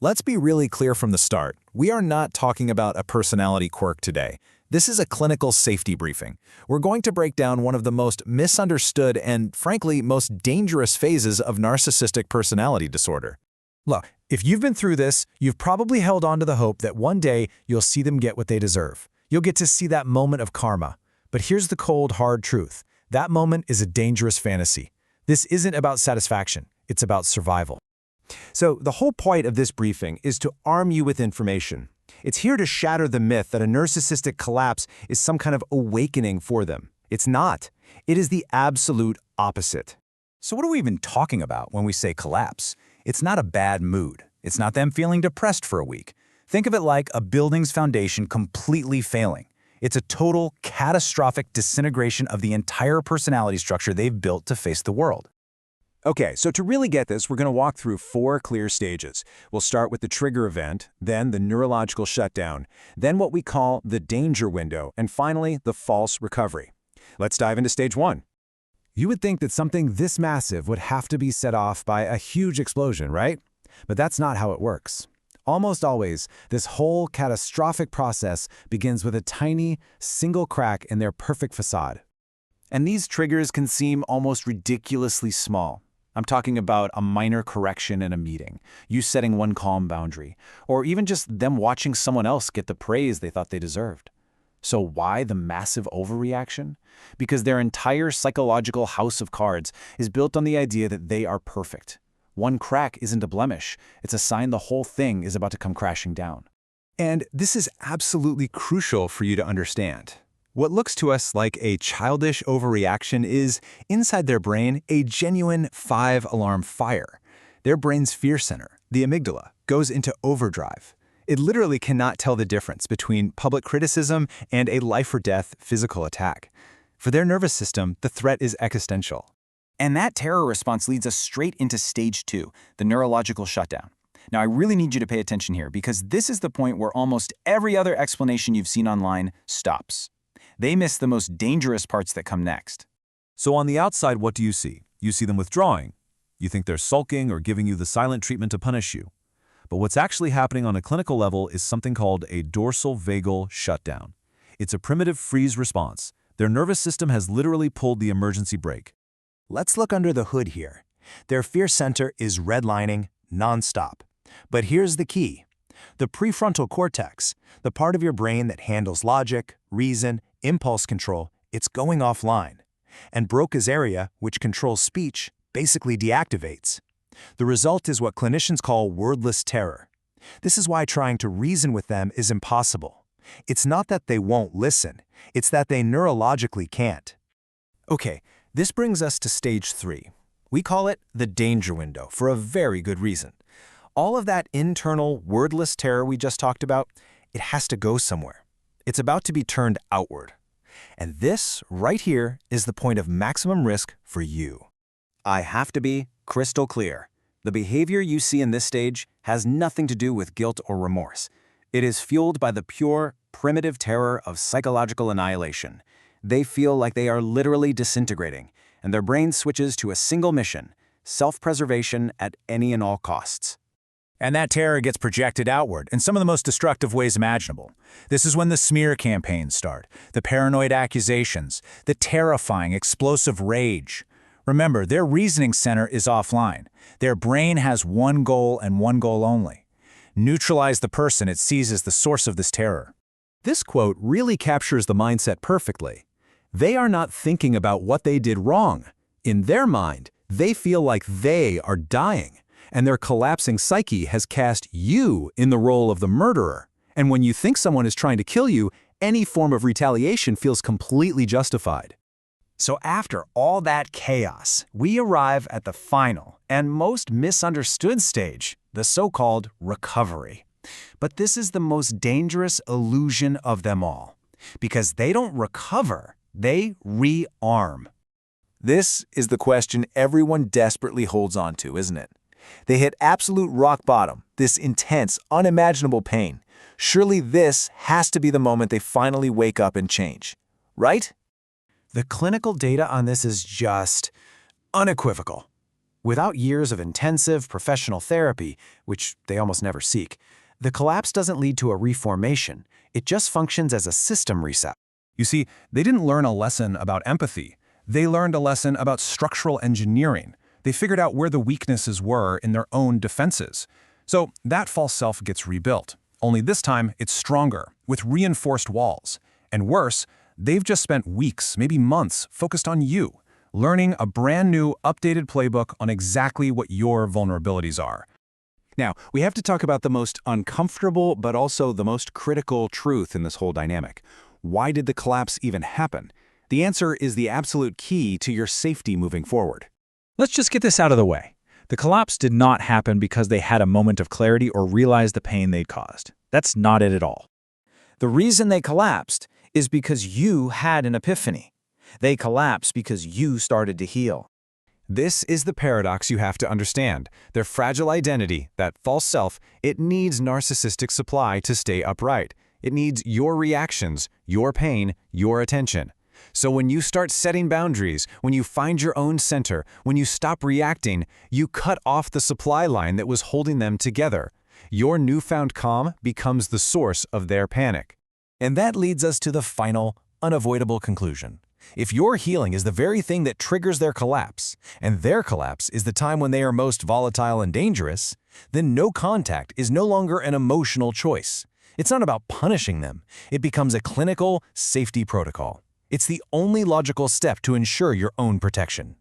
Let's be really clear from the start. We are not talking about a personality quirk today. This is a clinical safety briefing. We're going to break down one of the most misunderstood and, frankly, most dangerous phases of narcissistic personality disorder. Look, if you've been through this, you've probably held on to the hope that one day you'll see them get what they deserve. You'll get to see that moment of karma. But here's the cold, hard truth. That moment is a dangerous fantasy. This isn't about satisfaction. It's about survival. So the whole point of this briefing is to arm you with information. It's here to shatter the myth that a narcissistic collapse is some kind of awakening for them. It's not. It is the absolute opposite. So what are we even talking about when we say collapse? It's not a bad mood. It's not them feeling depressed for a week. Think of it like a building's foundation completely failing. It's a total, catastrophic disintegration of the entire personality structure they've built to face the world. Okay, so to really get this, we're going to walk through 4 clear stages. We'll start with the trigger event, then the neurological shutdown, then what we call the danger window, and finally, the false recovery. Let's dive into stage 1. You would think that something this massive would have to be set off by a huge explosion, right? But that's not how it works. Almost always, this whole catastrophic process begins with a tiny, single crack in their perfect facade. And these triggers can seem almost ridiculously small. I'm talking about a minor correction in a meeting, you setting one calm boundary, or even just them watching someone else get the praise they thought they deserved. So why the massive overreaction? Because their entire psychological house of cards is built on the idea that they are perfect. One crack isn't a blemish. It's a sign the whole thing is about to come crashing down. And this is absolutely crucial for you to understand. What looks to us like a childish overreaction is, inside their brain, a genuine 5-alarm fire. Their brain's fear center, the amygdala, goes into overdrive. It literally cannot tell the difference between public criticism and a life-or-death physical attack. For their nervous system, the threat is existential. And that terror response leads us straight into stage 2, the neurological shutdown. Now, I really need you to pay attention here because this is the point where almost every other explanation you've seen online stops. They miss the most dangerous parts that come next. So on the outside, what do you see? You see them withdrawing. You think they're sulking or giving you the silent treatment to punish you. But what's actually happening on a clinical level is something called a dorsal vagal shutdown. It's a primitive freeze response. Their nervous system has literally pulled the emergency brake. Let's look under the hood here. Their fear center is redlining nonstop. But here's the key. The prefrontal cortex, the part of your brain that handles logic, reason, impulse control, it's going offline. And Broca's area, which controls speech, basically deactivates. The result is what clinicians call wordless terror. This is why trying to reason with them is impossible. It's not that they won't listen, it's that they neurologically can't. Okay, this brings us to stage 3. We call it the danger window for a very good reason. All of that internal, wordless terror we just talked about, it has to go somewhere. It's about to be turned outward. And this, right here, is the point of maximum risk for you. I have to be crystal clear. The behavior you see in this stage has nothing to do with guilt or remorse. It is fueled by the pure, primitive terror of psychological annihilation. They feel like they are literally disintegrating, and their brain switches to a single mission: self-preservation at any and all costs. And that terror gets projected outward in some of the most destructive ways imaginable. This is when the smear campaigns start, the paranoid accusations, the terrifying, explosive rage. Remember, their reasoning center is offline. Their brain has one goal and one goal only: neutralize the person it sees as the source of this terror. This quote really captures the mindset perfectly. They are not thinking about what they did wrong. In their mind, they feel like they are dying, and their collapsing psyche has cast you in the role of the murderer. And when you think someone is trying to kill you, any form of retaliation feels completely justified. So after all that chaos, we arrive at the final and most misunderstood stage, the so-called recovery. But this is the most dangerous illusion of them all, because they don't recover, they rearm. This is the question everyone desperately holds on to, isn't it? They hit absolute rock bottom, this intense, unimaginable pain. Surely this has to be the moment they finally wake up and change, right? The clinical data on this is just unequivocal. Without years of intensive professional therapy, which they almost never seek, the collapse doesn't lead to a reformation. It just functions as a system reset. You see, they didn't learn a lesson about empathy. They learned a lesson about structural engineering. They figured out where the weaknesses were in their own defenses. So that false self gets rebuilt. Only this time, it's stronger, with reinforced walls. And worse, they've just spent weeks, maybe months, focused on you, learning a brand new, updated playbook on exactly what your vulnerabilities are. Now, we have to talk about the most uncomfortable but also the most critical truth in this whole dynamic. Why did the collapse even happen? The answer is the absolute key to your safety moving forward. Let's just get this out of the way. The collapse did not happen because they had a moment of clarity or realized the pain they'd caused. That's not it at all. The reason they collapsed is because you had an epiphany. They collapsed because you started to heal. This is the paradox you have to understand. Their fragile identity, that false self, it needs narcissistic supply to stay upright. It needs your reactions, your pain, your attention. So when you start setting boundaries, when you find your own center, when you stop reacting, you cut off the supply line that was holding them together. Your newfound calm becomes the source of their panic. And that leads us to the final, unavoidable conclusion. If your healing is the very thing that triggers their collapse, and their collapse is the time when they are most volatile and dangerous, then no contact is no longer an emotional choice. It's not about punishing them. It becomes a clinical safety protocol. It's the only logical step to ensure your own protection.